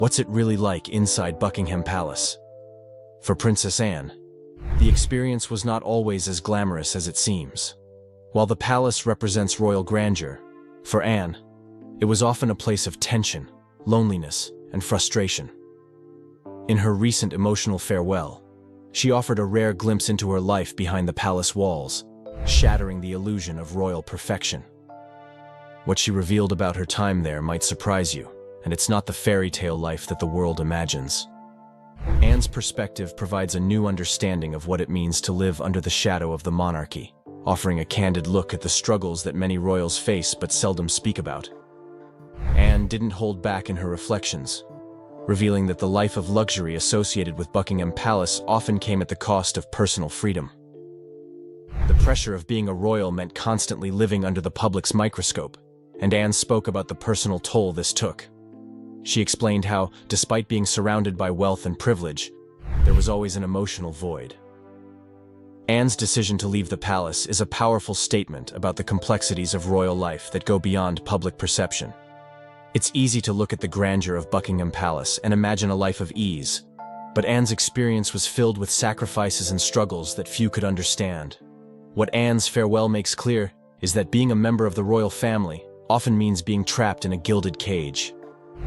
What's it really like inside Buckingham Palace? For Princess Anne, the experience was not always as glamorous as it seems. While the palace represents royal grandeur, for Anne, it was often a place of tension, loneliness, and frustration. In her recent emotional farewell, she offered a rare glimpse into her life behind the palace walls, shattering the illusion of royal perfection. What she revealed about her time there might surprise you, and it's not the fairy tale life that the world imagines. Anne's perspective provides a new understanding of what it means to live under the shadow of the monarchy, offering a candid look at the struggles that many royals face but seldom speak about. Anne didn't hold back in her reflections, revealing that the life of luxury associated with Buckingham Palace often came at the cost of personal freedom. The pressure of being a royal meant constantly living under the public's microscope, and Anne spoke about the personal toll this took. She explained how, despite being surrounded by wealth and privilege, there was always an emotional void. Anne's decision to leave the palace is a powerful statement about the complexities of royal life that go beyond public perception. It's easy to look at the grandeur of Buckingham Palace and imagine a life of ease, but Anne's experience was filled with sacrifices and struggles that few could understand. What Anne's farewell makes clear is that being a member of the royal family often means being trapped in a gilded cage.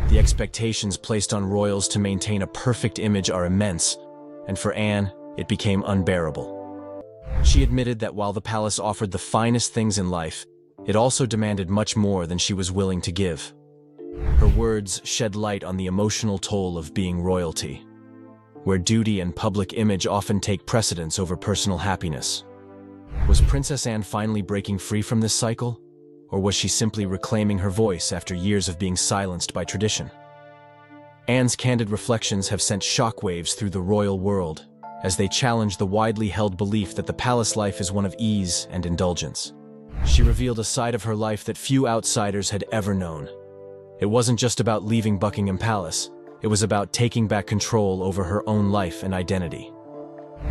The expectations placed on royals to maintain a perfect image are immense, and for Anne, it became unbearable. She admitted that while the palace offered the finest things in life, it also demanded much more than she was willing to give. Her words shed light on the emotional toll of being royalty, where duty and public image often take precedence over personal happiness. Was Princess Anne finally breaking free from this cycle? Or was she simply reclaiming her voice after years of being silenced by tradition? Anne's candid reflections have sent shockwaves through the royal world, as they challenge the widely held belief that the palace life is one of ease and indulgence. She revealed a side of her life that few outsiders had ever known. It wasn't just about leaving Buckingham Palace, it was about taking back control over her own life and identity.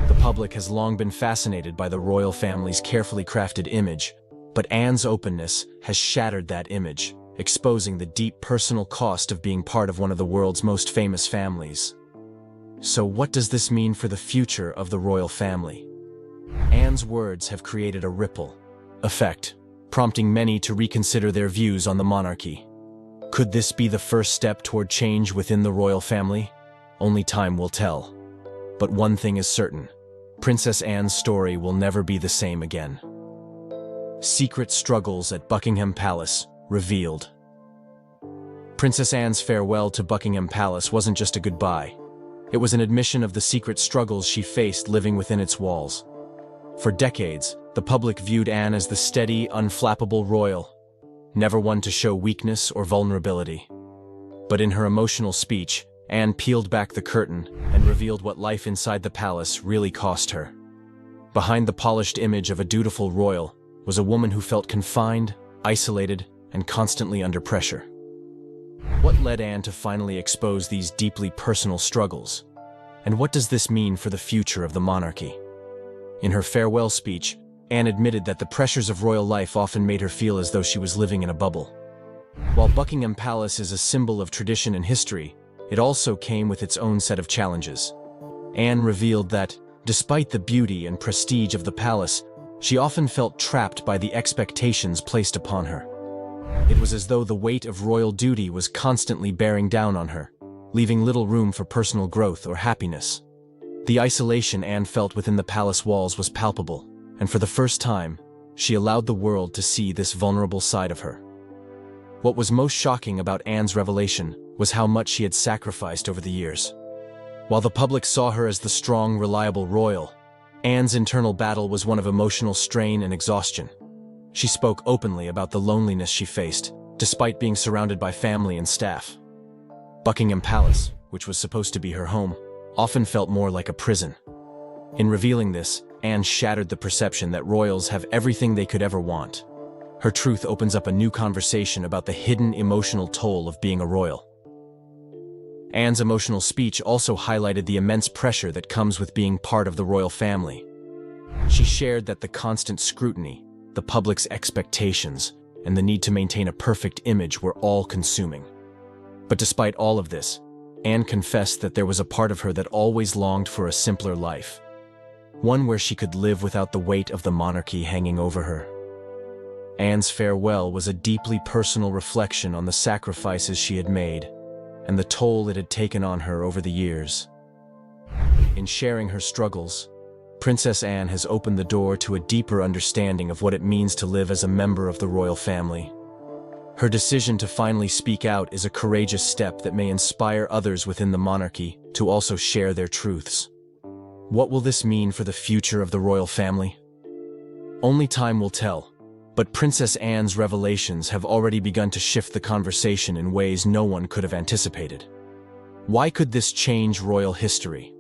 The public has long been fascinated by the royal family's carefully crafted image, but Anne's openness has shattered that image, exposing the deep personal cost of being part of one of the world's most famous families. So what does this mean for the future of the royal family? Anne's words have created a ripple effect, prompting many to reconsider their views on the monarchy. Could this be the first step toward change within the royal family? Only time will tell. But one thing is certain: Princess Anne's story will never be the same again. Secret struggles at Buckingham Palace revealed. Princess Anne's farewell to Buckingham Palace wasn't just a goodbye. It was an admission of the secret struggles she faced living within its walls. For decades, the public viewed Anne as the steady, unflappable royal, never one to show weakness or vulnerability. But in her emotional speech, Anne peeled back the curtain and revealed what life inside the palace really cost her. Behind the polished image of a dutiful royal was a woman who felt confined, isolated, and constantly under pressure. What led Anne to finally expose these deeply personal struggles? And what does this mean for the future of the monarchy? In her farewell speech, Anne admitted that the pressures of royal life often made her feel as though she was living in a bubble. While Buckingham Palace is a symbol of tradition and history, it also came with its own set of challenges. Anne revealed that, despite the beauty and prestige of the palace, she often felt trapped by the expectations placed upon her. It was as though the weight of royal duty was constantly bearing down on her, leaving little room for personal growth or happiness. The isolation Anne felt within the palace walls was palpable, and for the first time, she allowed the world to see this vulnerable side of her. What was most shocking about Anne's revelation was how much she had sacrificed over the years. While the public saw her as the strong, reliable royal, Anne's internal battle was one of emotional strain and exhaustion. She spoke openly about the loneliness she faced, despite being surrounded by family and staff. Buckingham Palace, which was supposed to be her home, often felt more like a prison. In revealing this, Anne shattered the perception that royals have everything they could ever want. Her truth opens up a new conversation about the hidden emotional toll of being a royal. Anne's emotional speech also highlighted the immense pressure that comes with being part of the royal family. She shared that the constant scrutiny, the public's expectations, and the need to maintain a perfect image were all-consuming. But despite all of this, Anne confessed that there was a part of her that always longed for a simpler life, one where she could live without the weight of the monarchy hanging over her. Anne's farewell was a deeply personal reflection on the sacrifices she had made and the toll it had taken on her over the years. In sharing her struggles, Princess Anne has opened the door to a deeper understanding of what it means to live as a member of the royal family. Her decision to finally speak out is a courageous step that may inspire others within the monarchy to also share their truths. What will this mean for the future of the royal family? Only time will tell, but Princess Anne's revelations have already begun to shift the conversation in ways no one could have anticipated. Why could this change royal history?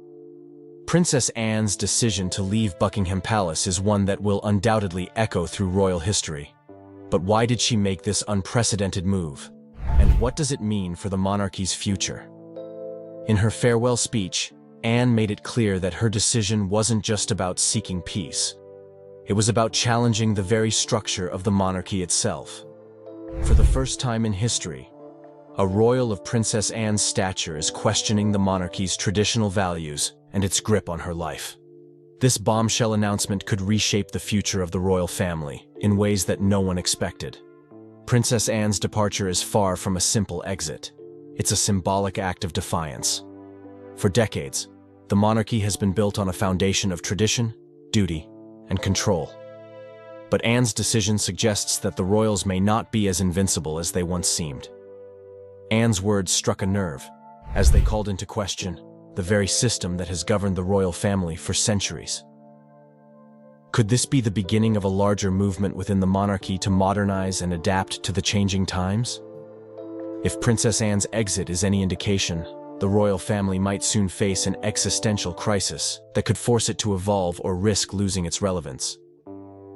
Princess Anne's decision to leave Buckingham Palace is one that will undoubtedly echo through royal history. But why did she make this unprecedented move? And what does it mean for the monarchy's future? In her farewell speech, Anne made it clear that her decision wasn't just about seeking peace. It was about challenging the very structure of the monarchy itself. For the first time in history, a royal of Princess Anne's stature is questioning the monarchy's traditional values and its grip on her life. This bombshell announcement could reshape the future of the royal family in ways that no one expected. Princess Anne's departure is far from a simple exit. It's a symbolic act of defiance. For decades, the monarchy has been built on a foundation of tradition, duty, and control. But Anne's decision suggests that the royals may not be as invincible as they once seemed. Anne's words struck a nerve, as they called into question the very system that has governed the royal family for centuries. Could this be the beginning of a larger movement within the monarchy to modernize and adapt to the changing times? If Princess Anne's exit is any indication, the royal family might soon face an existential crisis that could force it to evolve or risk losing its relevance.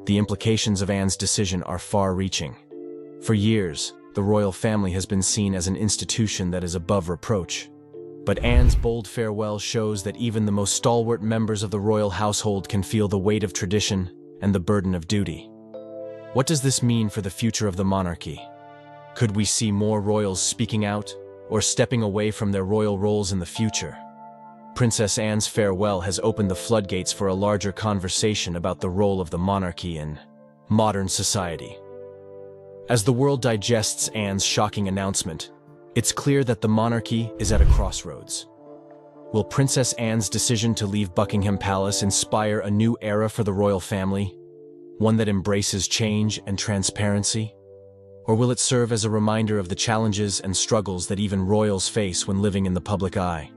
The implications of Anne's decision are far-reaching. For years, the royal family has been seen as an institution that is above reproach. But Anne's bold farewell shows that even the most stalwart members of the royal household can feel the weight of tradition and the burden of duty. What does this mean for the future of the monarchy? Could we see more royals speaking out or stepping away from their royal roles in the future? Princess Anne's farewell has opened the floodgates for a larger conversation about the role of the monarchy in modern society. As the world digests Anne's shocking announcement, it's clear that the monarchy is at a crossroads. Will Princess Anne's decision to leave Buckingham Palace inspire a new era for the royal family, one that embraces change and transparency? Or will it serve as a reminder of the challenges and struggles that even royals face when living in the public eye?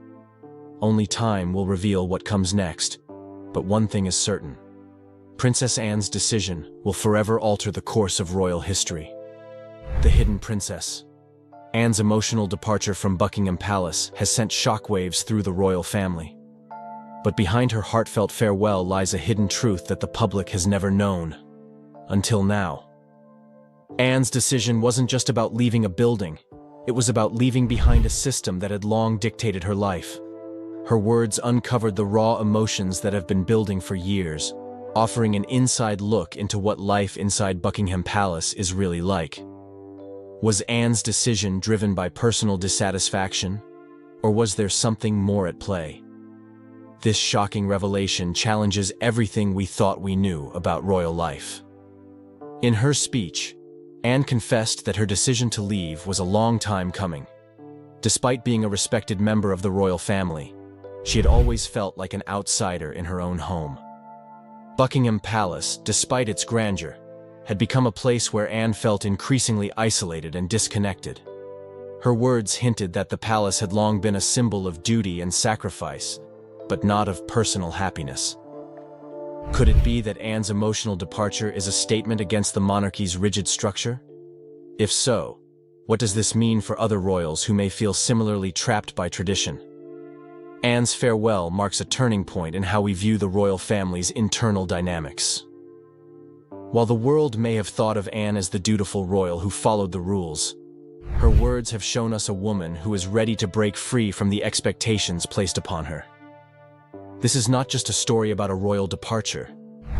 Only time will reveal what comes next, but one thing is certain. Princess Anne's decision will forever alter the course of royal history. The Hidden Princess. Anne's emotional departure from Buckingham Palace has sent shockwaves through the royal family. But behind her heartfelt farewell lies a hidden truth that the public has never known. Until now. Anne's decision wasn't just about leaving a building. It was about leaving behind a system that had long dictated her life. Her words uncovered the raw emotions that have been building for years, offering an inside look into what life inside Buckingham Palace is really like. Was Anne's decision driven by personal dissatisfaction, or was there something more at play? This shocking revelation challenges everything we thought we knew about royal life. In her speech, Anne confessed that her decision to leave was a long time coming. Despite being a respected member of the royal family, she had always felt like an outsider in her own home. Buckingham Palace, despite its grandeur, had become a place where Anne felt increasingly isolated and disconnected. Her words hinted that the palace had long been a symbol of duty and sacrifice, but not of personal happiness. Could it be that Anne's emotional departure is a statement against the monarchy's rigid structure? If so, what does this mean for other royals who may feel similarly trapped by tradition? Anne's farewell marks a turning point in how we view the royal family's internal dynamics. While the world may have thought of Anne as the dutiful royal who followed the rules, her words have shown us a woman who is ready to break free from the expectations placed upon her. This is not just a story about a royal departure.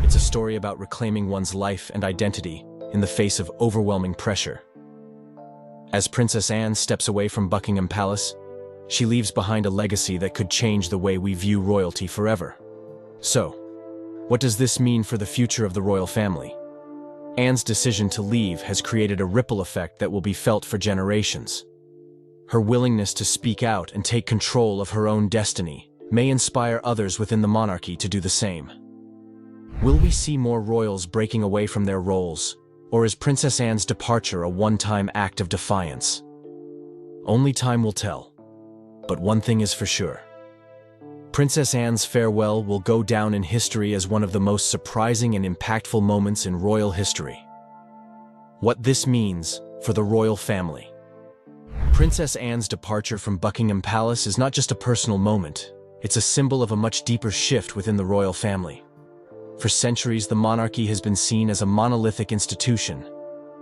It's a story about reclaiming one's life and identity in the face of overwhelming pressure. As Princess Anne steps away from Buckingham Palace, she leaves behind a legacy that could change the way we view royalty forever. So, what does this mean for the future of the royal family? Anne's decision to leave has created a ripple effect that will be felt for generations. Her willingness to speak out and take control of her own destiny may inspire others within the monarchy to do the same. Will we see more royals breaking away from their roles, or is Princess Anne's departure a one-time act of defiance? Only time will tell. But one thing is for sure. Princess Anne's farewell will go down in history as one of the most surprising and impactful moments in royal history. What this means for the royal family. Princess Anne's departure from Buckingham Palace is not just a personal moment, it's a symbol of a much deeper shift within the royal family. For centuries, the monarchy has been seen as a monolithic institution,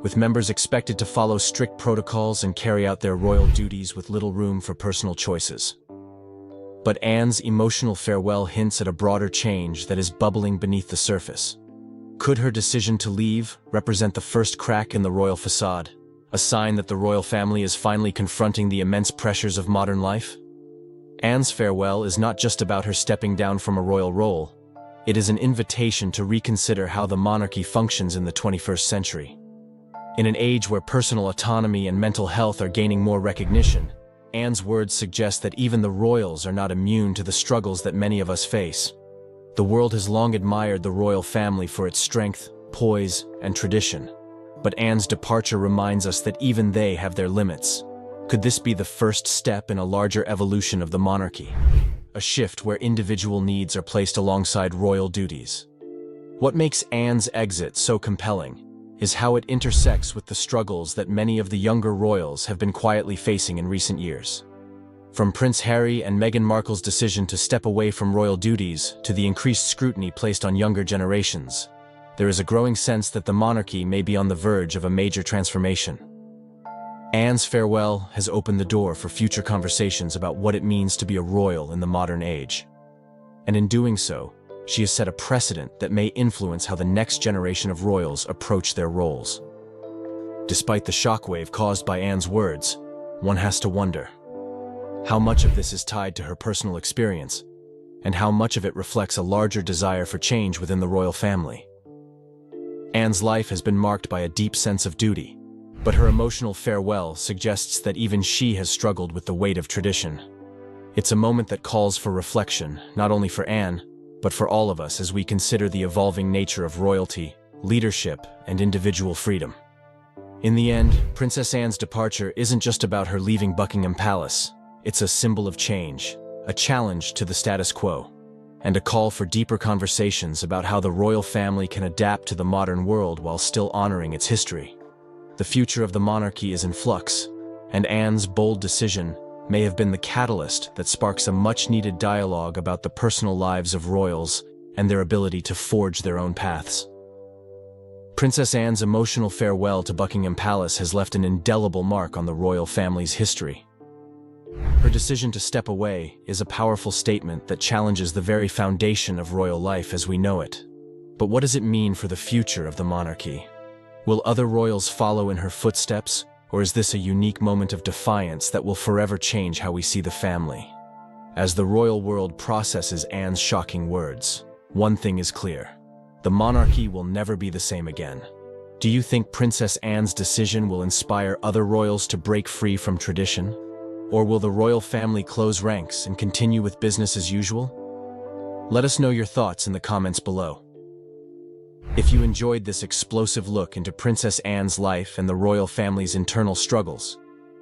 with members expected to follow strict protocols and carry out their royal duties with little room for personal choices. But Anne's emotional farewell hints at a broader change that is bubbling beneath the surface. Could her decision to leave represent the first crack in the royal facade, a sign that the royal family is finally confronting the immense pressures of modern life? Anne's farewell is not just about her stepping down from a royal role. It is an invitation to reconsider how the monarchy functions in the 21st century. In an age where personal autonomy and mental health are gaining more recognition, Anne's words suggest that even the royals are not immune to the struggles that many of us face. The world has long admired the royal family for its strength, poise, and tradition. But Anne's departure reminds us that even they have their limits. Could this be the first step in a larger evolution of the monarchy? A shift where individual needs are placed alongside royal duties. What makes Anne's exit so compelling is how it intersects with the struggles that many of the younger royals have been quietly facing in recent years. From Prince Harry and Meghan Markle's decision to step away from royal duties to the increased scrutiny placed on younger generations, there is a growing sense that the monarchy may be on the verge of a major transformation. Anne's farewell has opened the door for future conversations about what it means to be a royal in the modern age. And in doing so, she has set a precedent that may influence how the next generation of royals approach their roles. Despite the shockwave caused by Anne's words, one has to wonder, how much of this is tied to her personal experience, and how much of it reflects a larger desire for change within the royal family? Anne's life has been marked by a deep sense of duty, but her emotional farewell suggests that even she has struggled with the weight of tradition. It's a moment that calls for reflection, not only for Anne, but for all of us as we consider the evolving nature of royalty, leadership, and individual freedom. In the end, Princess Anne's departure isn't just about her leaving Buckingham Palace. It's a symbol of change, a challenge to the status quo, and a call for deeper conversations about how the royal family can adapt to the modern world while still honoring its history. The future of the monarchy is in flux, and Anne's bold decision may have been the catalyst that sparks a much-needed dialogue about the personal lives of royals and their ability to forge their own paths. Princess Anne's emotional farewell to Buckingham Palace has left an indelible mark on the royal family's history. Her decision to step away is a powerful statement that challenges the very foundation of royal life as we know it. But what does it mean for the future of the monarchy? Will other royals follow in her footsteps, or is this a unique moment of defiance that will forever change how we see the family? As the royal world processes Anne's shocking words, one thing is clear: the monarchy will never be the same again. Do you think Princess Anne's decision will inspire other royals to break free from tradition? Or will the royal family close ranks and continue with business as usual? Let us know your thoughts in the comments below. If you enjoyed this explosive look into Princess Anne's life and the royal family's internal struggles,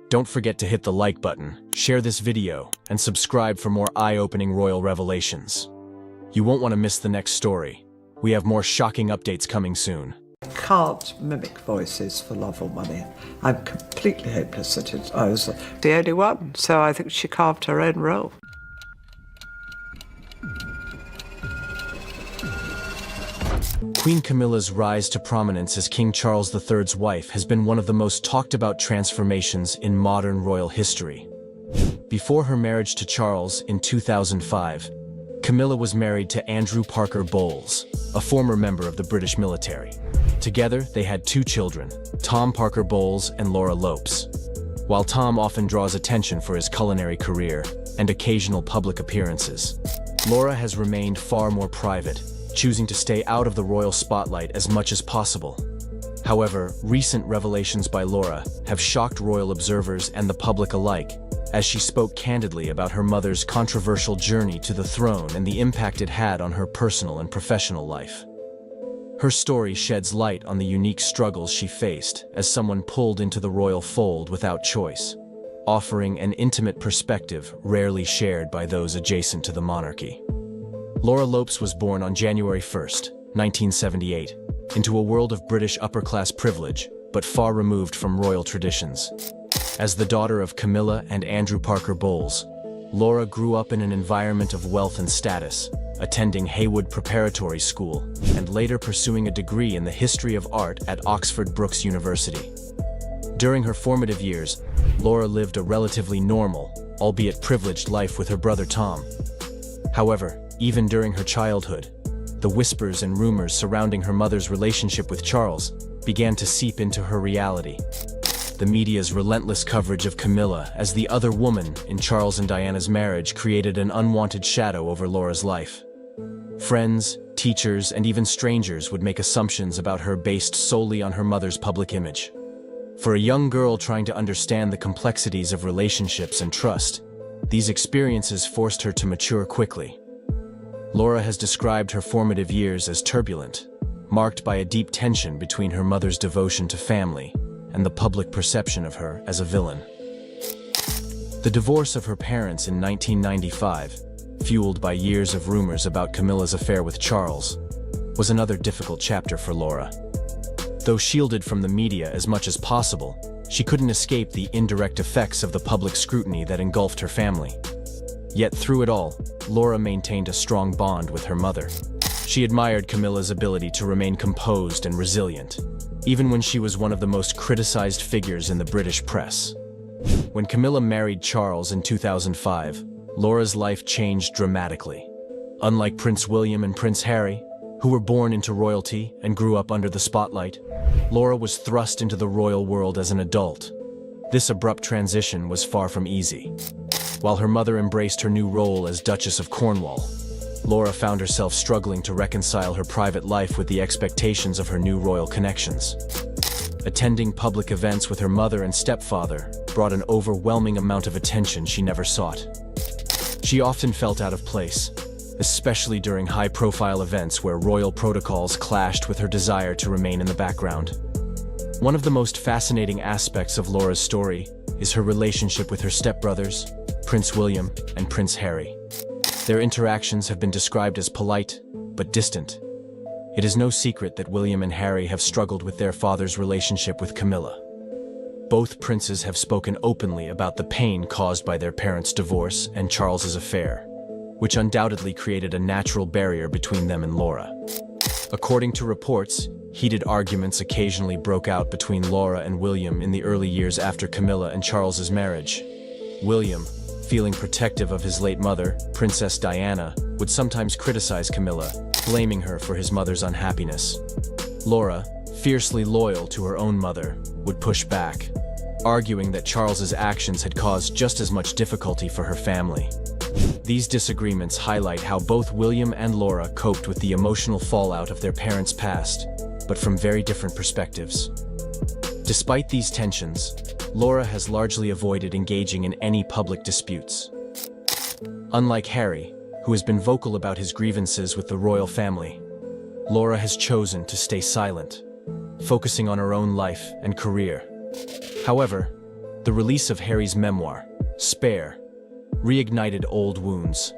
don't forget to hit the like button, share this video, and subscribe for more eye-opening royal revelations. You won't want to miss the next story. We have more shocking updates coming soon. Can't mimic voices for love or money. I'm completely hopeless at it. I was the only one, so I think she carved her own role. Queen Camilla's rise to prominence as King Charles III's wife has been one of the most talked-about transformations in modern royal history. Before her marriage to Charles in 2005, Camilla was married to Andrew Parker Bowles, a former member of the British military. Together, they had two children, Tom Parker Bowles and Laura Lopes. while Tom often draws attention for his culinary career and occasional public appearances. Laura has remained far more private, choosing to stay out of the royal spotlight as much as possible. However, recent revelations by Laura have shocked royal observers and the public alike, as she spoke candidly about her mother's controversial journey to the throne and the impact it had on her personal and professional life. Her story sheds light on the unique struggles she faced as someone pulled into the royal fold without choice, offering an intimate perspective rarely shared by those adjacent to the monarchy. Laura Lopes was born on January 1, 1978, into a world of British upper-class privilege, but far removed from royal traditions. As the daughter of Camilla and Andrew Parker Bowles, Laura grew up in an environment of wealth and status, attending Haywood Preparatory School and later pursuing a degree in the history of art at Oxford Brookes University. During her formative years, Laura lived a relatively normal, albeit privileged life with her brother Tom. However, even during her childhood, the whispers and rumors surrounding her mother's relationship with Charles began to seep into her reality. The media's relentless coverage of Camilla as the other woman in Charles and Diana's marriage created an unwanted shadow over Laura's life. Friends, teachers, and even strangers would make assumptions about her based solely on her mother's public image. For a young girl trying to understand the complexities of relationships and trust, these experiences forced her to mature quickly. Laura has described her formative years as turbulent, marked by a deep tension between her mother's devotion to family and the public perception of her as a villain. The divorce of her parents in 1995, fueled by years of rumors about Camilla's affair with Charles, was another difficult chapter for Laura. Though shielded from the media as much as possible, she couldn't escape the indirect effects of the public scrutiny that engulfed her family. Yet through it all, Laura maintained a strong bond with her mother. She admired Camilla's ability to remain composed and resilient, even when she was one of the most criticized figures in the British press. When Camilla married Charles in 2005, Laura's life changed dramatically. Unlike Prince William and Prince Harry, who were born into royalty and grew up under the spotlight, Laura was thrust into the royal world as an adult. This abrupt transition was far from easy. While her mother embraced her new role as Duchess of Cornwall, Laura found herself struggling to reconcile her private life with the expectations of her new royal connections. Attending public events with her mother and stepfather brought an overwhelming amount of attention she never sought. She often felt out of place, especially during high-profile events where royal protocols clashed with her desire to remain in the background. One of the most fascinating aspects of Laura's story is her relationship with her stepbrothers, Prince William and Prince Harry. Their interactions have been described as polite, but distant. It is no secret that William and Harry have struggled with their father's relationship with Camilla. Both princes have spoken openly about the pain caused by their parents' divorce and Charles's affair, which undoubtedly created a natural barrier between them and Laura. According to reports, heated arguments occasionally broke out between Laura and William in the early years after Camilla and Charles's marriage. William, feeling protective of his late mother, Princess Diana, would sometimes criticize Camilla, blaming her for his mother's unhappiness. Laura, fiercely loyal to her own mother, would push back, arguing that Charles's actions had caused just as much difficulty for her family. These disagreements highlight how both William and Laura coped with the emotional fallout of their parents' past, but from very different perspectives. Despite these tensions, Laura has largely avoided engaging in any public disputes. Unlike Harry, who has been vocal about his grievances with the royal family, Laura has chosen to stay silent, focusing on her own life and career. However, the release of Harry's memoir, Spare, reignited old wounds.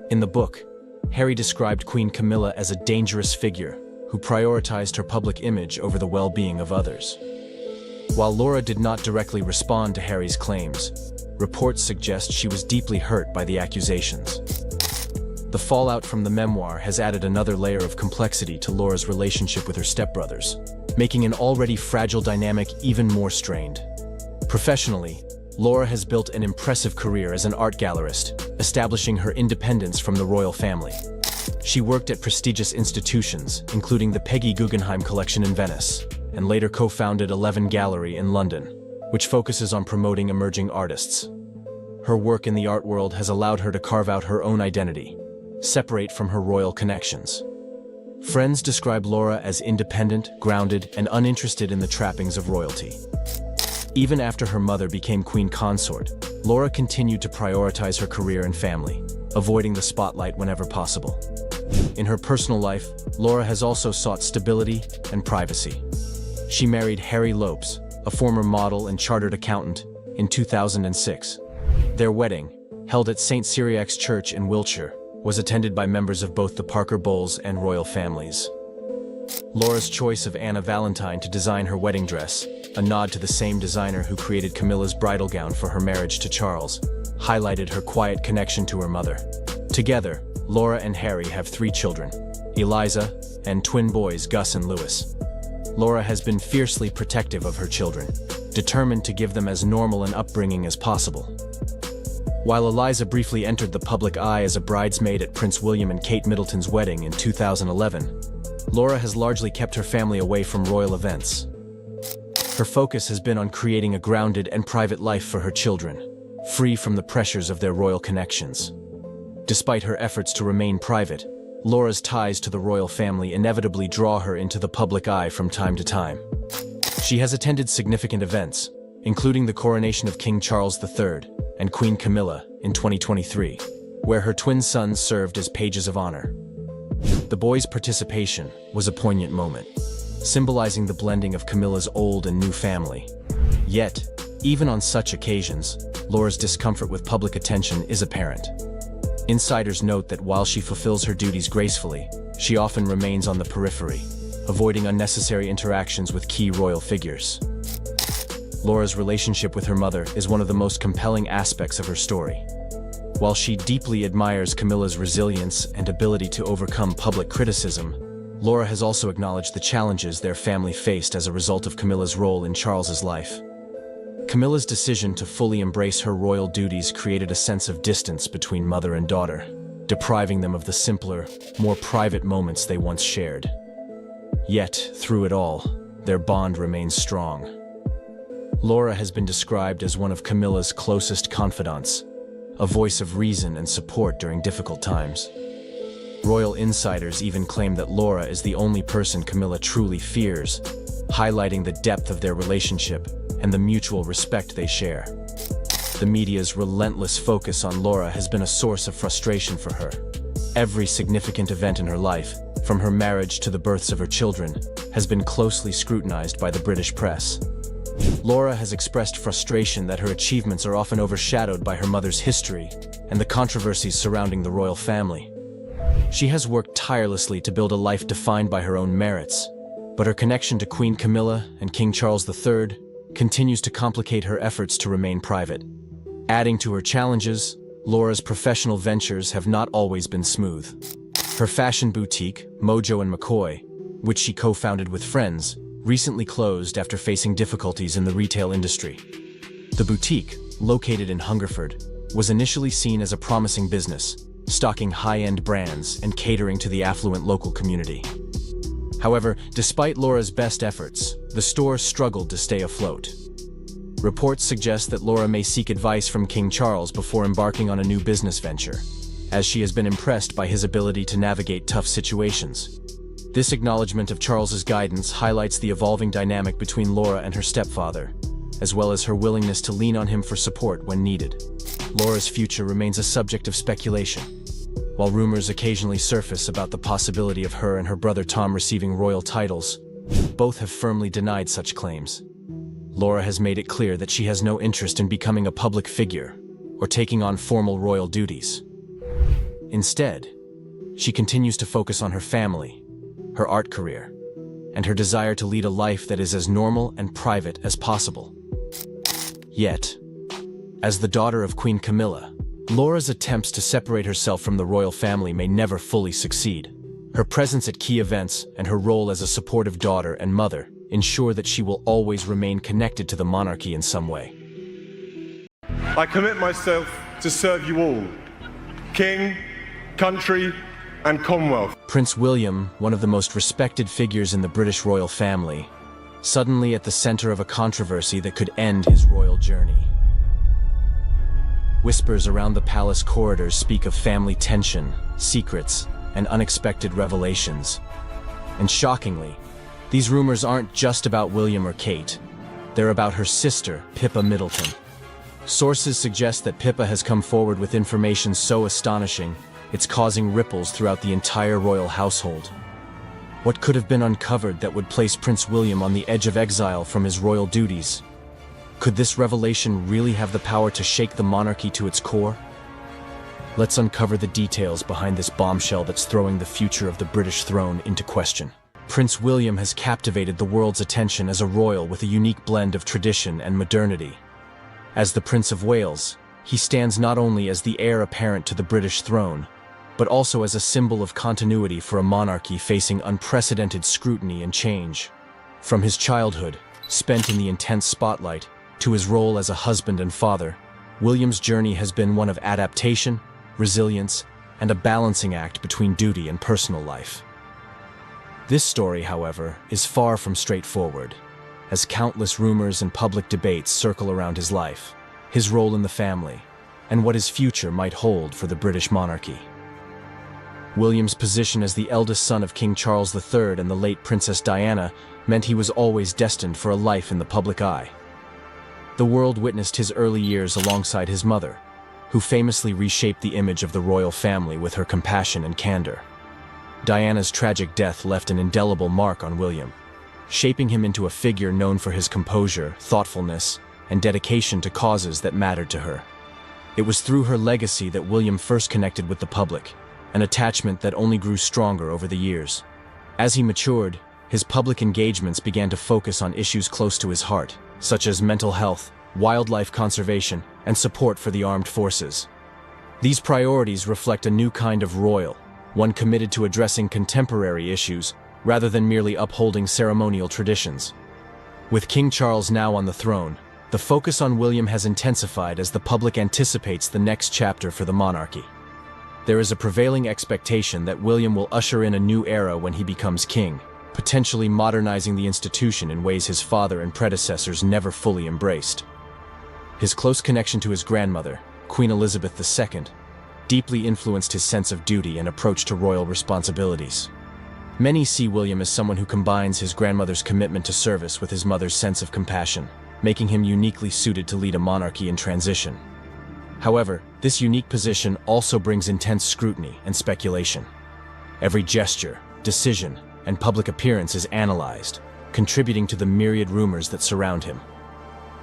In the book, Harry described Queen Camilla as a dangerous figure who prioritized her public image over the well-being of others. While Laura did not directly respond to Harry's claims, reports suggest she was deeply hurt by the accusations. The fallout from the memoir has added another layer of complexity to Laura's relationship with her stepbrothers, making an already fragile dynamic even more strained. Professionally, Laura has built an impressive career as an art gallerist, establishing her independence from the royal family. She worked at prestigious institutions, including the Peggy Guggenheim Collection in Venice, and later co-founded 11 Gallery in London, which focuses on promoting emerging artists. Her work in the art world has allowed her to carve out her own identity, separate from her royal connections. Friends describe Laura as independent, grounded, and uninterested in the trappings of royalty. Even after her mother became queen consort, Laura continued to prioritize her career and family, avoiding the spotlight whenever possible. In her personal life, Laura has also sought stability and privacy. She married Harry Lopes, a former model and chartered accountant, in 2006. Their wedding, held at St. Cyriac's Church in Wiltshire, was attended by members of both the Parker Bowles and royal families. Laura's choice of Anna Valentine to design her wedding dress, a nod to the same designer who created Camilla's bridal gown for her marriage to Charles, highlighted her quiet connection to her mother. Together, Laura and Harry have 3 children, Eliza, and twin boys Gus and Lewis. Laura has been fiercely protective of her children, determined to give them as normal an upbringing as possible. While Eliza briefly entered the public eye as a bridesmaid at Prince William and Kate Middleton's wedding in 2011, Laura has largely kept her family away from royal events. Her focus has been on creating a grounded and private life for her children, free from the pressures of their royal connections. Despite her efforts to remain private, Laura's ties to the royal family inevitably draw her into the public eye from time to time. She has attended significant events, including the coronation of King Charles III and Queen Camilla in 2023, where her twin sons served as pages of honor. The boys' participation was a poignant moment, symbolizing the blending of Camilla's old and new family. Yet, even on such occasions, Laura's discomfort with public attention is apparent. Insiders note that while she fulfills her duties gracefully, she often remains on the periphery, avoiding unnecessary interactions with key royal figures. Laura's relationship with her mother is one of the most compelling aspects of her story. While she deeply admires Camilla's resilience and ability to overcome public criticism, Laura has also acknowledged the challenges their family faced as a result of Camilla's role in Charles's life. Camilla's decision to fully embrace her royal duties created a sense of distance between mother and daughter, depriving them of the simpler, more private moments they once shared. Yet, through it all, their bond remains strong. Laura has been described as one of Camilla's closest confidants, a voice of reason and support during difficult times. Royal insiders even claim that Laura is the only person Camilla truly fears, highlighting the depth of their relationship and the mutual respect they share. The media's relentless focus on Laura has been a source of frustration for her. Every significant event in her life, from her marriage to the births of her children, has been closely scrutinized by the British press. Laura has expressed frustration that her achievements are often overshadowed by her mother's history and the controversies surrounding the royal family. She has worked tirelessly to build a life defined by her own merits, but her connection to Queen Camilla and King Charles III continues to complicate her efforts to remain private. Adding to her challenges, Laura's professional ventures have not always been smooth. Her fashion boutique, Mojo & McCoy, which she co-founded with friends, recently closed after facing difficulties in the retail industry. The boutique, located in Hungerford, was initially seen as a promising business, stocking high-end brands and catering to the affluent local community. However, despite Laura's best efforts, the store struggled to stay afloat. Reports suggest that Laura may seek advice from King Charles before embarking on a new business venture, as she has been impressed by his ability to navigate tough situations. This acknowledgement of Charles's guidance highlights the evolving dynamic between Laura and her stepfather, as well as her willingness to lean on him for support when needed. Laura's future remains a subject of speculation. While rumors occasionally surface about the possibility of her and her brother Tom receiving royal titles, both have firmly denied such claims. Laura has made it clear that she has no interest in becoming a public figure or taking on formal royal duties. Instead, she continues to focus on her family, her art career, and her desire to lead a life that is as normal and private as possible. Yet, as the daughter of Queen Camilla, Laura's attempts to separate herself from the royal family may never fully succeed. Her presence at key events and her role as a supportive daughter and mother ensure that she will always remain connected to the monarchy in some way. I commit myself to serve you all, King, country, and Commonwealth. Prince William, one of the most respected figures in the British royal family, suddenly at the center of a controversy that could end his royal journey. Whispers around the palace corridors speak of family tension, secrets, and unexpected revelations. And shockingly, these rumors aren't just about William or Kate. They're about her sister, Pippa Middleton. Sources suggest that Pippa has come forward with information so astonishing, it's causing ripples throughout the entire royal household. What could have been uncovered that would place Prince William on the edge of exile from his royal duties? Could this revelation really have the power to shake the monarchy to its core? Let's uncover the details behind this bombshell that's throwing the future of the British throne into question. Prince William has captivated the world's attention as a royal with a unique blend of tradition and modernity. As the Prince of Wales, he stands not only as the heir apparent to the British throne, but also as a symbol of continuity for a monarchy facing unprecedented scrutiny and change. From his childhood, spent in the intense spotlight, to his role as a husband and father, William's journey has been one of adaptation, resilience, and a balancing act between duty and personal life. This story, however, is far from straightforward, as countless rumors and public debates circle around his life, his role in the family, and what his future might hold for the British monarchy. William's position as the eldest son of King Charles III and the late Princess Diana meant he was always destined for a life in the public eye. The world witnessed his early years alongside his mother, who famously reshaped the image of the royal family with her compassion and candor. Diana's tragic death left an indelible mark on William, shaping him into a figure known for his composure, thoughtfulness, and dedication to causes that mattered to her. It was through her legacy that William first connected with the public, an attachment that only grew stronger over the years. As he matured, his public engagements began to focus on issues close to his heart, such as mental health, wildlife conservation, and support for the armed forces. These priorities reflect a new kind of royal, one committed to addressing contemporary issues rather than merely upholding ceremonial traditions. With King Charles now on the throne, the focus on William has intensified as the public anticipates the next chapter for the monarchy. There is a prevailing expectation that William will usher in a new era when he becomes king, potentially modernizing the institution in ways his father and predecessors never fully embraced. His close connection to his grandmother, Queen Elizabeth II, deeply influenced his sense of duty and approach to royal responsibilities. Many see William as someone who combines his grandmother's commitment to service with his mother's sense of compassion, making him uniquely suited to lead a monarchy in transition. However, this unique position also brings intense scrutiny and speculation. Every gesture, decision, and public appearance is analyzed, contributing to the myriad rumors that surround him.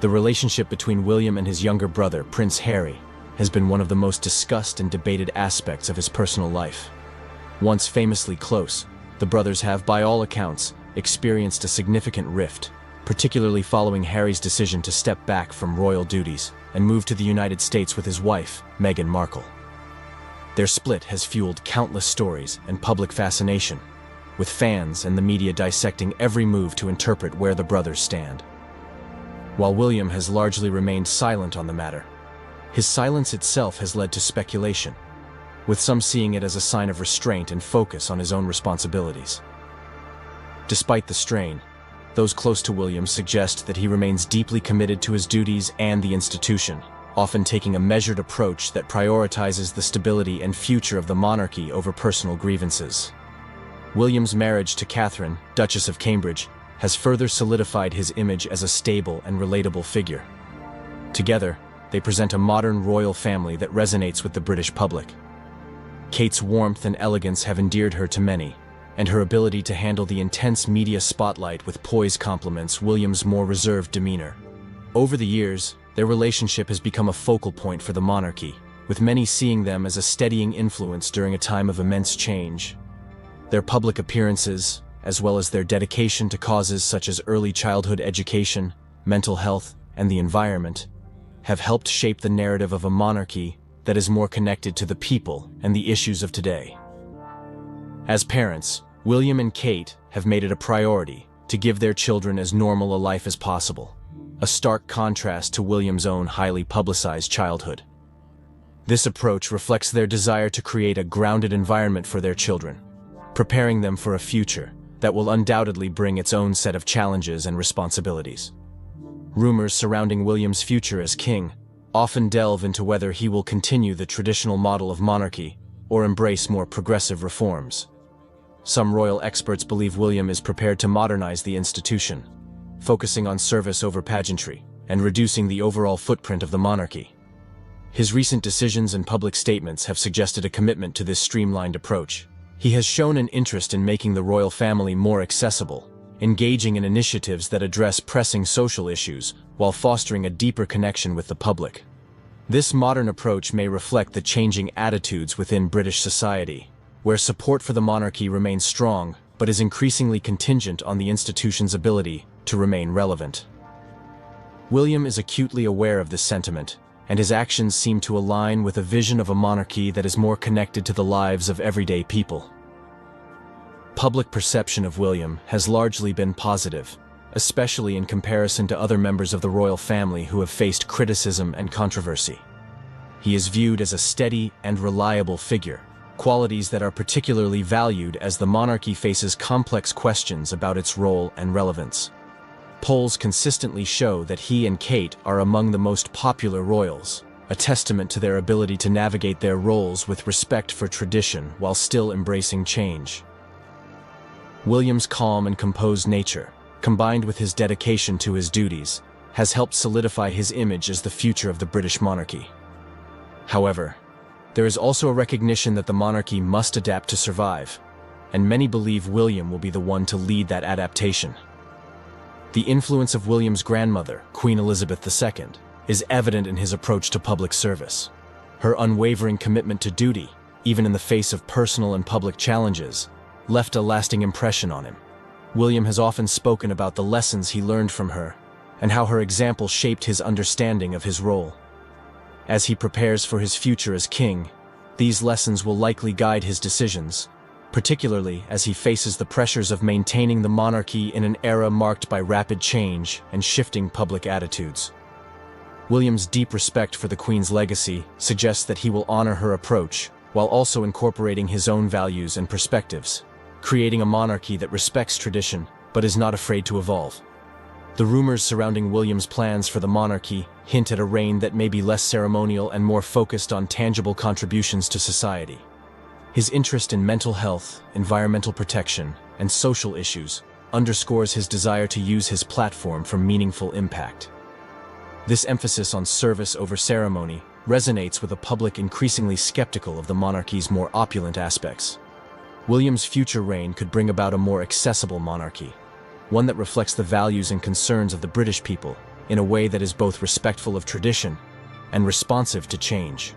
The relationship between William and his younger brother, Prince Harry, has been one of the most discussed and debated aspects of his personal life. Once famously close, the brothers have, by all accounts, experienced a significant rift, particularly following Harry's decision to step back from royal duties and move to the United States with his wife, Meghan Markle. Their split has fueled countless stories and public fascination, with fans and the media dissecting every move to interpret where the brothers stand. While William has largely remained silent on the matter, his silence itself has led to speculation, with some seeing it as a sign of restraint and focus on his own responsibilities. Despite the strain, those close to William suggest that he remains deeply committed to his duties and the institution, often taking a measured approach that prioritizes the stability and future of the monarchy over personal grievances. William's marriage to Catherine, Duchess of Cambridge, has further solidified his image as a stable and relatable figure. Together, they present a modern royal family that resonates with the British public. Kate's warmth and elegance have endeared her to many, and her ability to handle the intense media spotlight with poise complements William's more reserved demeanor. Over the years, their relationship has become a focal point for the monarchy, with many seeing them as a steadying influence during a time of immense change. Their public appearances, as well as their dedication to causes such as early childhood education, mental health, and the environment, have helped shape the narrative of a monarchy that is more connected to the people and the issues of today. As parents, William and Kate have made it a priority to give their children as normal a life as possible, a stark contrast to William's own highly publicized childhood. This approach reflects their desire to create a grounded environment for their children, preparing them for a future that will undoubtedly bring its own set of challenges and responsibilities. Rumors surrounding William's future as king often delve into whether he will continue the traditional model of monarchy or embrace more progressive reforms. Some royal experts believe William is prepared to modernize the institution, focusing on service over pageantry and reducing the overall footprint of the monarchy. His recent decisions and public statements have suggested a commitment to this streamlined approach. He has shown an interest in making the royal family more accessible, engaging in initiatives that address pressing social issues while fostering a deeper connection with the public. This modern approach may reflect the changing attitudes within British society, where support for the monarchy remains strong but is increasingly contingent on the institution's ability to remain relevant. William is acutely aware of this sentiment, and his actions seem to align with a vision of a monarchy that is more connected to the lives of everyday people. Public perception of William has largely been positive, especially in comparison to other members of the royal family who have faced criticism and controversy. He is viewed as a steady and reliable figure, qualities that are particularly valued as the monarchy faces complex questions about its role and relevance. Polls consistently show that he and Kate are among the most popular royals, a testament to their ability to navigate their roles with respect for tradition while still embracing change. William's calm and composed nature, combined with his dedication to his duties, has helped solidify his image as the future of the British monarchy. However, there is also a recognition that the monarchy must adapt to survive, and many believe William will be the one to lead that adaptation. The influence of William's grandmother, Queen Elizabeth II, is evident in his approach to public service. Her unwavering commitment to duty, even in the face of personal and public challenges, left a lasting impression on him. William has often spoken about the lessons he learned from her and how her example shaped his understanding of his role. As he prepares for his future as king, these lessons will likely guide his decisions, particularly as he faces the pressures of maintaining the monarchy in an era marked by rapid change and shifting public attitudes. William's deep respect for the Queen's legacy suggests that he will honor her approach while also incorporating his own values and perspectives, creating a monarchy that respects tradition but is not afraid to evolve. The rumors surrounding William's plans for the monarchy hint at a reign that may be less ceremonial and more focused on tangible contributions to society. His interest in mental health, environmental protection, and social issues underscores his desire to use his platform for meaningful impact. This emphasis on service over ceremony resonates with a public increasingly skeptical of the monarchy's more opulent aspects. William's future reign could bring about a more accessible monarchy, one that reflects the values and concerns of the British people in a way that is both respectful of tradition and responsive to change.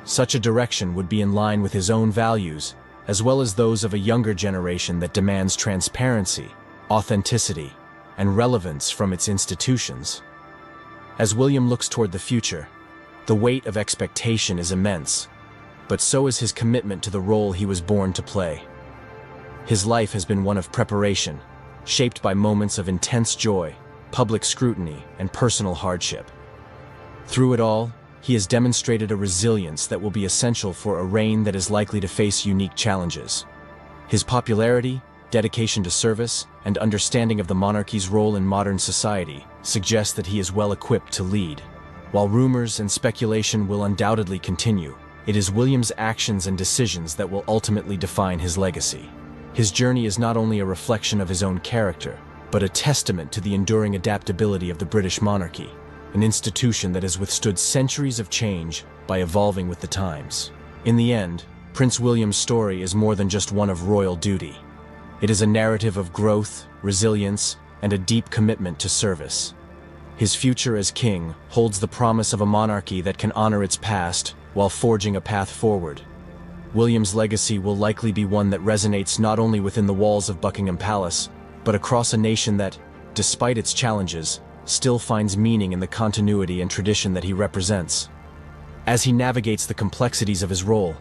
Such a direction would be in line with his own values, as well as those of a younger generation that demands transparency, authenticity, and relevance from its institutions. As William looks toward the future, the weight of expectation is immense, but so is his commitment to the role he was born to play. His life has been one of preparation, shaped by moments of intense joy, public scrutiny, and personal hardship. Through it all, he has demonstrated a resilience that will be essential for a reign that is likely to face unique challenges. His popularity, dedication to service, and understanding of the monarchy's role in modern society suggest that he is well equipped to lead. While rumors and speculation will undoubtedly continue, it is William's actions and decisions that will ultimately define his legacy. His journey is not only a reflection of his own character, but a testament to the enduring adaptability of the British monarchy, an institution that has withstood centuries of change by evolving with the times. In the end, Prince William's story is more than just one of royal duty. It is a narrative of growth, resilience, and a deep commitment to service. His future as king holds the promise of a monarchy that can honor its past while forging a path forward. William's legacy will likely be one that resonates not only within the walls of Buckingham Palace, but across a nation that, despite its challenges, still finds meaning in the continuity and tradition that he represents. As he navigates the complexities of his role,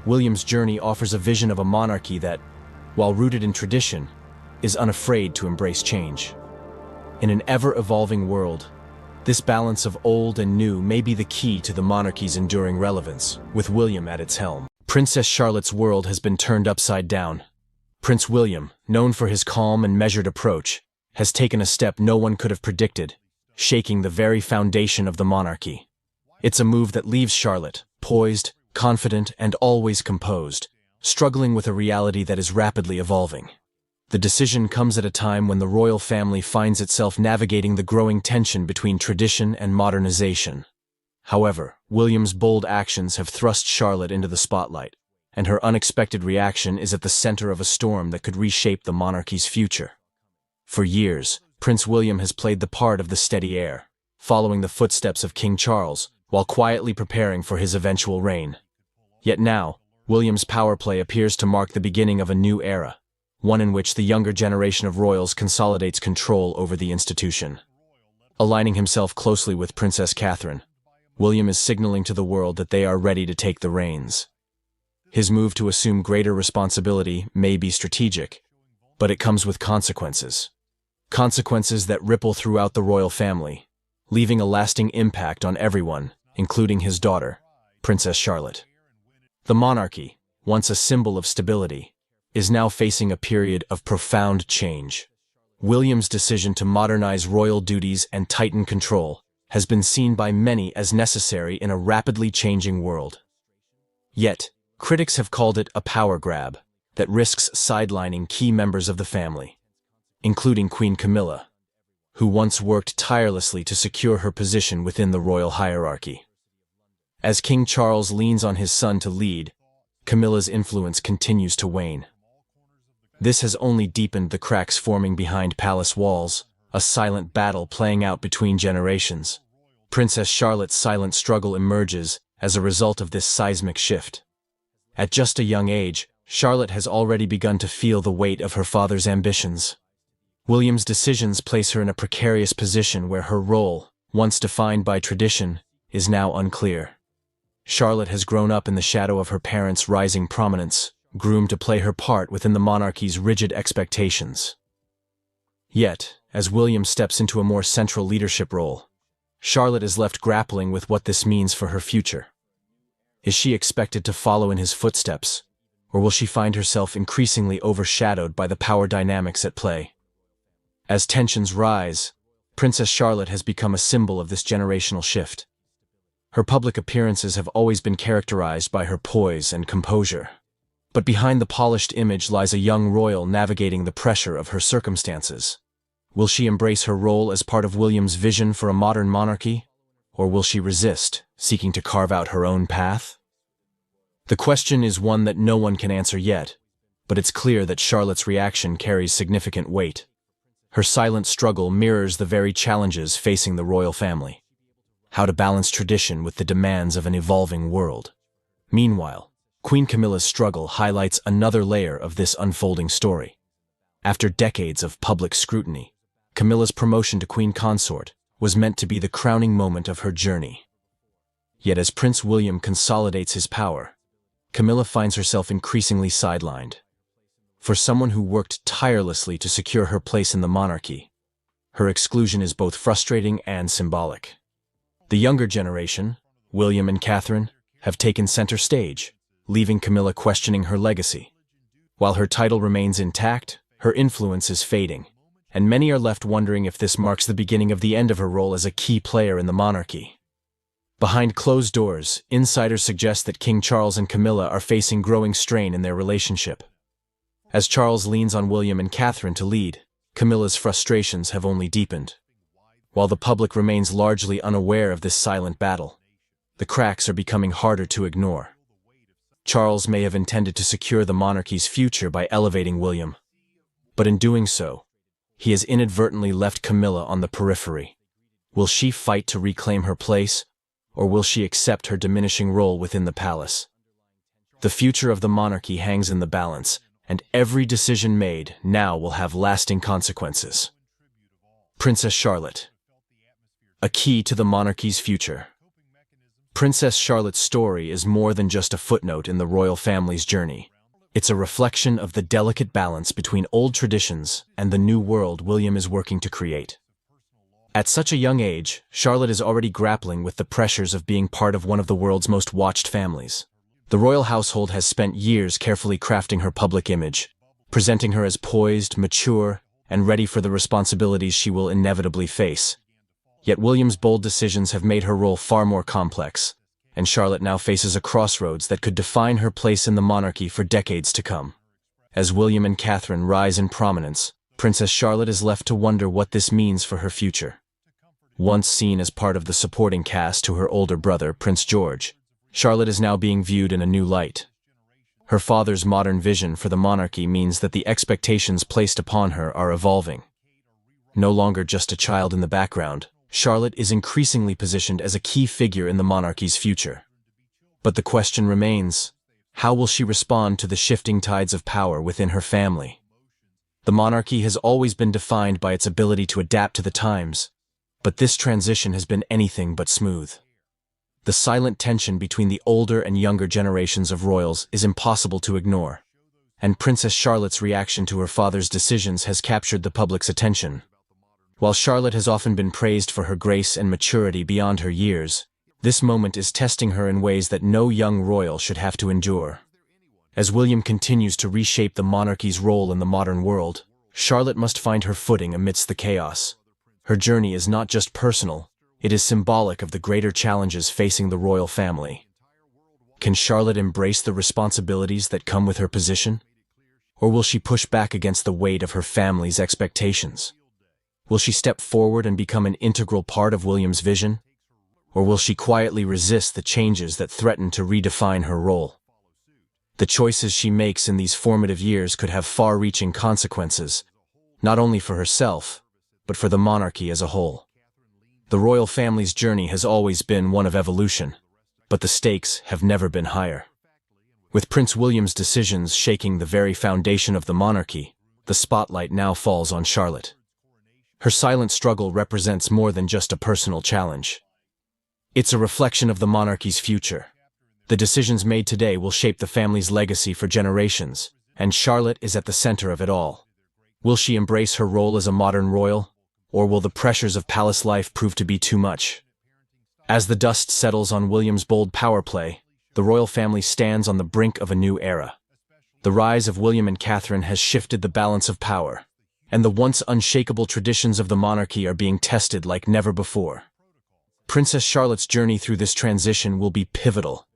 William's journey offers a vision of a monarchy that, while rooted in tradition, is unafraid to embrace change. In an ever-evolving world, this balance of old and new may be the key to the monarchy's enduring relevance, with William at its helm. Princess Charlotte's world has been turned upside down. Prince William, known for his calm and measured approach, has taken a step no one could have predicted, shaking the very foundation of the monarchy. It's a move that leaves Charlotte, poised, confident, and always composed, struggling with a reality that is rapidly evolving. The decision comes at a time when the royal family finds itself navigating the growing tension between tradition and modernization. However, William's bold actions have thrust Charlotte into the spotlight, and her unexpected reaction is at the center of a storm that could reshape the monarchy's future. For years, Prince William has played the part of the steady heir, following the footsteps of King Charles, while quietly preparing for his eventual reign. Yet now, William's power play appears to mark the beginning of a new era, one in which the younger generation of royals consolidates control over the institution. Aligning himself closely with Princess Catherine, William is signaling to the world that they are ready to take the reins. His move to assume greater responsibility may be strategic, but it comes with consequences. Consequences that ripple throughout the royal family, leaving a lasting impact on everyone, including his daughter, Princess Charlotte. The monarchy, once a symbol of stability, is now facing a period of profound change. William's decision to modernize royal duties and tighten control has been seen by many as necessary in a rapidly changing world. Yet, critics have called it a power grab that risks sidelining key members of the family, including Queen Camilla, who once worked tirelessly to secure her position within the royal hierarchy. As King Charles leans on his son to lead, Camilla's influence continues to wane. This has only deepened the cracks forming behind palace walls, a silent battle playing out between generations. Princess Charlotte's silent struggle emerges as a result of this seismic shift. At just a young age, Charlotte has already begun to feel the weight of her father's ambitions. William's decisions place her in a precarious position where her role, once defined by tradition, is now unclear. Charlotte has grown up in the shadow of her parents' rising prominence, groomed to play her part within the monarchy's rigid expectations. Yet, as William steps into a more central leadership role, Charlotte is left grappling with what this means for her future. Is she expected to follow in his footsteps, or will she find herself increasingly overshadowed by the power dynamics at play? As tensions rise, Princess Charlotte has become a symbol of this generational shift. Her public appearances have always been characterized by her poise and composure. But behind the polished image lies a young royal navigating the pressure of her circumstances. Will she embrace her role as part of William's vision for a modern monarchy, or will she resist, seeking to carve out her own path? The question is one that no one can answer yet, but it's clear that Charlotte's reaction carries significant weight. Her silent struggle mirrors the very challenges facing the royal family. How to balance tradition with the demands of an evolving world. Meanwhile, Queen Camilla's struggle highlights another layer of this unfolding story. After decades of public scrutiny, Camilla's promotion to Queen Consort was meant to be the crowning moment of her journey. Yet as Prince William consolidates his power, Camilla finds herself increasingly sidelined. For someone who worked tirelessly to secure her place in the monarchy, her exclusion is both frustrating and symbolic. The younger generation, William and Catherine, have taken center stage, leaving Camilla questioning her legacy. While her title remains intact, her influence is fading, and many are left wondering if this marks the beginning of the end of her role as a key player in the monarchy. Behind closed doors, insiders suggest that King Charles and Camilla are facing growing strain in their relationship. As Charles leans on William and Catherine to lead, Camilla's frustrations have only deepened. While the public remains largely unaware of this silent battle, the cracks are becoming harder to ignore. Charles may have intended to secure the monarchy's future by elevating William, but in doing so, he has inadvertently left Camilla on the periphery. Will she fight to reclaim her place, or will she accept her diminishing role within the palace? The future of the monarchy hangs in the balance, and every decision made now will have lasting consequences. Princess Charlotte, a key to the monarchy's future. Princess Charlotte's story is more than just a footnote in the royal family's journey. It's a reflection of the delicate balance between old traditions and the new world William is working to create. At such a young age, Charlotte is already grappling with the pressures of being part of one of the world's most watched families. The royal household has spent years carefully crafting her public image, presenting her as poised, mature, and ready for the responsibilities she will inevitably face. Yet William's bold decisions have made her role far more complex, and Charlotte now faces a crossroads that could define her place in the monarchy for decades to come. As William and Catherine rise in prominence, Princess Charlotte is left to wonder what this means for her future. Once seen as part of the supporting cast to her older brother, Prince George, Charlotte is now being viewed in a new light. Her father's modern vision for the monarchy means that the expectations placed upon her are evolving. No longer just a child in the background, Charlotte is increasingly positioned as a key figure in the monarchy's future. But the question remains, how will she respond to the shifting tides of power within her family? The monarchy has always been defined by its ability to adapt to the times, but this transition has been anything but smooth. The silent tension between the older and younger generations of royals is impossible to ignore, and Princess Charlotte's reaction to her father's decisions has captured the public's attention. While Charlotte has often been praised for her grace and maturity beyond her years, this moment is testing her in ways that no young royal should have to endure. As William continues to reshape the monarchy's role in the modern world, Charlotte must find her footing amidst the chaos. Her journey is not just personal, it is symbolic of the greater challenges facing the royal family. Can Charlotte embrace the responsibilities that come with her position? Or will she push back against the weight of her family's expectations? Will she step forward and become an integral part of William's vision? Or will she quietly resist the changes that threaten to redefine her role? The choices she makes in these formative years could have far-reaching consequences, not only for herself, but for the monarchy as a whole. The royal family's journey has always been one of evolution, but the stakes have never been higher. With Prince William's decisions shaking the very foundation of the monarchy, the spotlight now falls on Charlotte. Her silent struggle represents more than just a personal challenge. It's a reflection of the monarchy's future. The decisions made today will shape the family's legacy for generations, and Charlotte is at the center of it all. Will she embrace her role as a modern royal, or will the pressures of palace life prove to be too much? As the dust settles on William's bold power play, the royal family stands on the brink of a new era. The rise of William and Catherine has shifted the balance of power, and the once unshakable traditions of the monarchy are being tested like never before. Princess Charlotte's journey through this transition will be pivotal,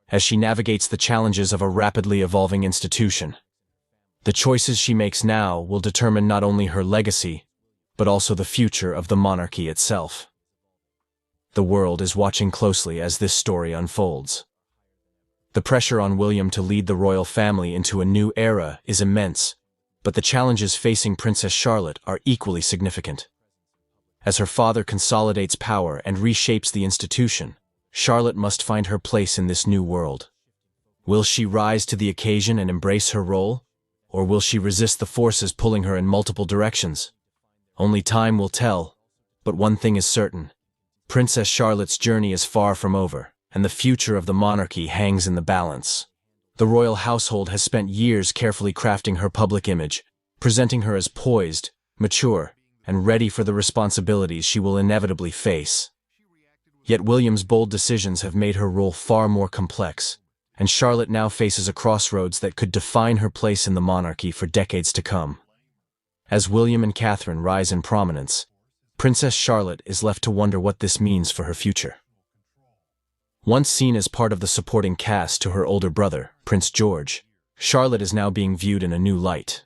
as she navigates the challenges of a rapidly evolving institution. The choices she makes now will determine not only her legacy, but also the future of the monarchy itself. The world is watching closely as this story unfolds. The pressure on William to lead the royal family into a new era is immense, but the challenges facing Princess Charlotte are equally significant. As her father consolidates power and reshapes the institution, Charlotte must find her place in this new world. Will she rise to the occasion and embrace her role, or will she resist the forces pulling her in multiple directions? Only time will tell, but one thing is certain. Princess Charlotte's journey is far from over, and the future of the monarchy hangs in the balance. The royal household has spent years carefully crafting her public image, presenting her as poised, mature, and ready for the responsibilities she will inevitably face. Yet William's bold decisions have made her role far more complex, and Charlotte now faces a crossroads that could define her place in the monarchy for decades to come. As William and Catherine rise in prominence, Princess Charlotte is left to wonder what this means for her future. Once seen as part of the supporting cast to her older brother, Prince George, Charlotte is now being viewed in a new light.